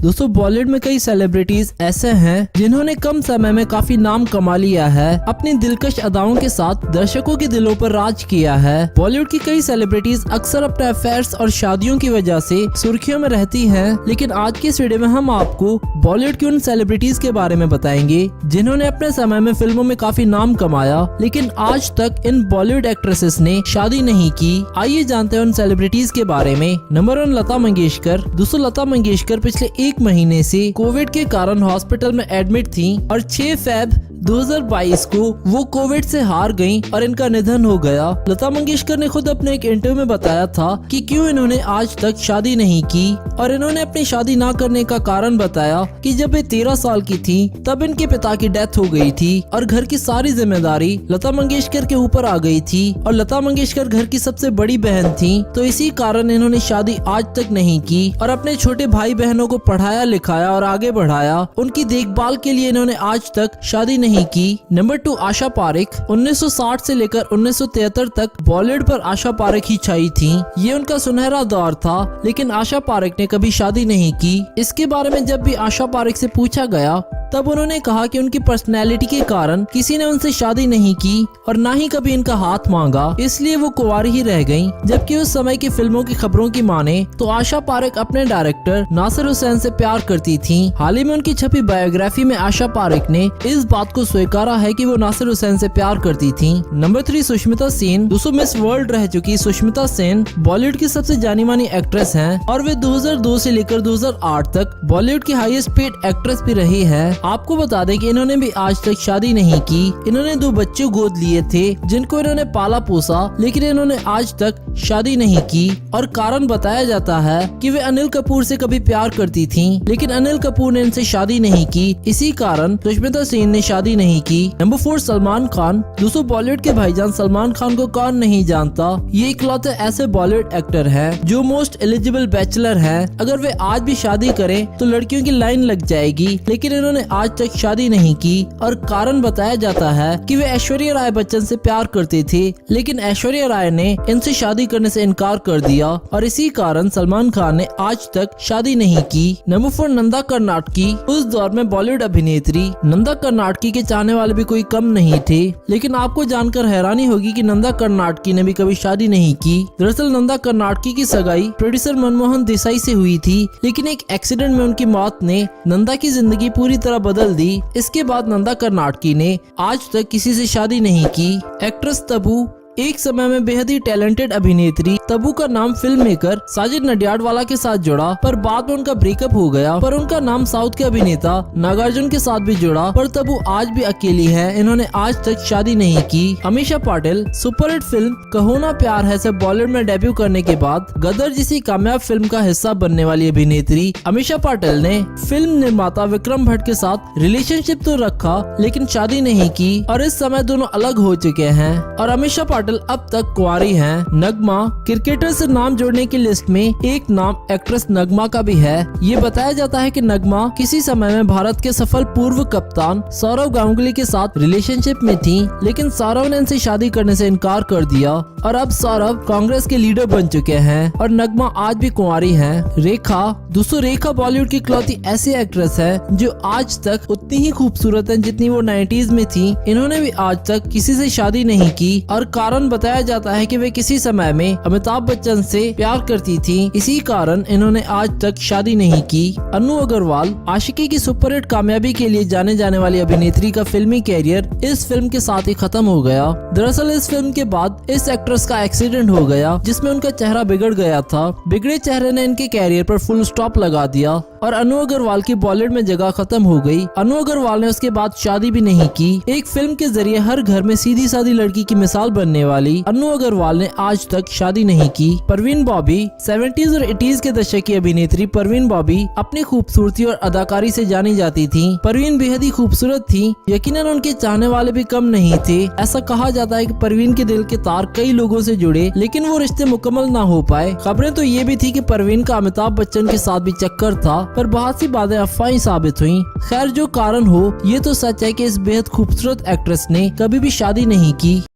दोस्तों बॉलीवुड में कई सेलिब्रिटीज ऐसे हैं जिन्होंने कम समय में काफी नाम कमा लिया है। अपनी दिलकश अदाओं के साथ दर्शकों के दिलों पर राज किया है। बॉलीवुड की कई सेलिब्रिटीज अक्सर अपने अफेयर्स और शादियों की वजह से सुर्खियों में रहती हैं, लेकिन आज के इस वीडियो में हम आपको बॉलीवुड की उन सेलिब्रिटीज के बारे में बताएंगे जिन्होंने अपने समय में फिल्मों में काफी नाम कमाया, लेकिन आज तक इन बॉलीवुड एक्ट्रेसेस ने शादी नहीं की। आइए जानते हैं उन सेलिब्रिटीज के बारे में। नंबर 1, लता मंगेशकर। दोस्तों लता मंगेशकर पिछले एक महीने से कोविड के कारण हॉस्पिटल में एडमिट थी और 6 फरवरी 2022 को वो कोविड से हार गईं और इनका निधन हो गया। लता मंगेशकर ने खुद अपने एक इंटरव्यू में बताया था कि क्यों इन्होंने आज तक शादी नहीं की, और इन्होंने अपनी शादी ना करने का कारण बताया कि जब वे 13 साल की थी तब इनके पिता की डेथ हो गई थी और घर की सारी जिम्मेदारी लता मंगेशकर के ऊपर आ गई थी और लता मंगेशकर घर की सबसे बड़ी बहन थी, तो इसी कारण इन्होंने शादी आज तक नहीं की और अपने छोटे भाई बहनों को पढ़ाया लिखाया और आगे बढ़ाया। उनकी देखभाल के लिए इन्होंने आज तक शादी नहीं की। नंबर 2, आशा पारेख। 1960 से लेकर 1973 तक बॉलीवुड पर आशा पारेख ही छाई थी। ये उनका सुनहरा दौर था, लेकिन आशा पारेख ने कभी शादी नहीं की। इसके बारे में जब भी आशा पारेख से पूछा गया तब उन्होंने कहा कि उनकी पर्सनैलिटी के कारण किसी ने उनसे शादी नहीं की और ना ही कभी इनका हाथ मांगा, इसलिए वो कुंवारी ही रह गईं। जबकि उस समय की फिल्मों की खबरों की माने तो आशा पारेख अपने डायरेक्टर नासिर हुसैन से प्यार करती थी। हाल ही में उनकी छपी बायोग्राफी में आशा पारेख ने इस बात को स्वीकारा है कि वो नासिर हुसैन से प्यार करती थी। नंबर 3, सुष्मिता सेन। दोस्तों मिस वर्ल्ड रह चुकी सुष्मिता सेन बॉलीवुड की सबसे जानी मानी एक्ट्रेस हैं और वे 2002 से लेकर 2008 तक बॉलीवुड की हाईएस्ट पेड एक्ट्रेस भी रही है। आपको बता दें कि इन्होंने भी आज तक शादी नहीं की। इन्होंने 2 बच्चे गोद लिए थे जिनको इन्होंने पाला पोसा, लेकिन इन्होंने आज तक शादी नहीं की और कारण बताया जाता है कि वे अनिल कपूर से कभी प्यार करती थीं, लेकिन अनिल कपूर ने इनसे शादी नहीं की। इसी कारण सुष्मिता सेन ने शादी नहीं की। नंबर 4, सलमान खान। दोस्तों बॉलीवुड के भाईजान सलमान खान को कौन नहीं जानता। ये इकलौते ऐसे बॉलीवुड एक्टर हैं जो मोस्ट एलिजिबल बैचलर हैं। अगर वे आज भी शादी करें तो लड़कियों की लाइन लग जाएगी, लेकिन इन्होंने आज तक शादी नहीं की और कारण बताया जाता है कि वे ऐश्वर्या राय बच्चन से प्यार करते थे, लेकिन ऐश्वर्या राय ने इनसे शादी करने से इनकार कर दिया और इसी कारण सलमान खान ने आज तक शादी नहीं की। नंबर 4, नंदा कर्नाटकी। उस दौर में बॉलीवुड अभिनेत्री नंदा कर्नाटकी के चाहने वाले भी कोई कम नहीं थे, लेकिन आपको जानकर हैरानी होगी कि नंदा कर्नाटकी ने भी कभी शादी नहीं की। दरअसल नंदा कर्नाटकी की सगाई प्रोड्यूसर मनमोहन देसाई से हुई थी, लेकिन एक एक्सीडेंट में उनकी मौत ने नंदा की जिंदगी पूरी तरह बदल दी। इसके बाद नंदा कर्नाटकी ने आज तक किसी से शादी नहीं की। एक्ट्रेस तब्बू। एक समय में बेहद ही टैलेंटेड अभिनेत्री तब्बू का नाम फिल्म मेकर साजिद नडियाडवाला के साथ जुड़ा, पर बाद में उनका ब्रेकअप हो गया। पर उनका नाम साउथ के अभिनेता नागार्जुन के साथ भी जुड़ा, पर तब्बू आज भी अकेली है। इन्होंने आज तक शादी नहीं की। अमीषा पाटिल। सुपरहिट फिल्म कहो ना प्यार है से बॉलीवुड में डेब्यू करने के बाद गदर जैसी कामयाब फिल्म का हिस्सा बनने वाली अभिनेत्री अमीषा पाटिल ने फिल्म निर्माता विक्रम भट्ट के साथ रिलेशनशिप तो रखा, लेकिन शादी नहीं की और इस समय दोनों अलग हो चुके हैं और अमीषा पाटिल अब तक कुंवारी हैं। नगमा। क्रिकेटर से नाम जोड़ने की लिस्ट में एक नाम एक्ट्रेस नगमा का भी है। ये बताया जाता है कि नगमा किसी समय में भारत के सफल पूर्व कप्तान सौरव गांगुली के साथ रिलेशनशिप में थी, लेकिन सौरव ने इनसे शादी करने से इनकार कर दिया और अब सौरव कांग्रेस के लीडर बन चुके हैं और नगमा आज भी कुंवारी हैं। रेखा। दोस्तों रेखा बॉलीवुड की इकलौती ऐसी एक्ट्रेस है जो आज तक उतनी ही खूबसूरत है जितनी वो 90s में थी। इन्होंने भी आज तक किसी से शादी नहीं की और कारण बताया जाता है कि वे किसी समय में अमिताभ बच्चन से प्यार करती थी, इसी कारण इन्होंने आज तक शादी नहीं की। अनु अग्रवाल। आशिकी की सुपरहिट कामयाबी के लिए जाने जाने वाली अभिनेत्री का फिल्मी कैरियर इस फिल्म के साथ ही खत्म हो गया। दरअसल इस फिल्म के बाद इस एक्ट्रेस का एक्सीडेंट हो गया जिसमें उनका चेहरा बिगड़ गया था। बिगड़े चेहरे ने इनके कैरियर पर फुल स्टॉप लगा दिया और अनु अग्रवाल की बॉलीवुड में जगह खत्म हो गई। अनु अग्रवाल ने उसके बाद शादी भी नहीं की। एक फिल्म के जरिए हर घर में सीधी सादी लड़की की मिसाल बनने वाली अनु अग्रवाल ने आज तक शादी नहीं की। परवीन बॉबी। 70s और 80s के दशक की अभिनेत्री परवीन बॉबी अपनी खूबसूरती और अदाकारी से जानी जाती थी। परवीन बेहद ही खूबसूरत थी, यकीनन उनके चाहने वाले भी कम नहीं थे। ऐसा कहा जाता है कि परवीन के दिल के तार कई लोगों से जुड़े, लेकिन वो रिश्ते मुकम्मल ना हो पाए। खबरें तो ये भी थी कि परवीन का अमिताभ बच्चन के साथ भी चक्कर था, पर बहुत सी बातें अफवाही साबित हुई। खैर जो कारण हो, ये तो सच है कि इस बेहद खूबसूरत एक्ट्रेस ने कभी भी शादी नहीं की।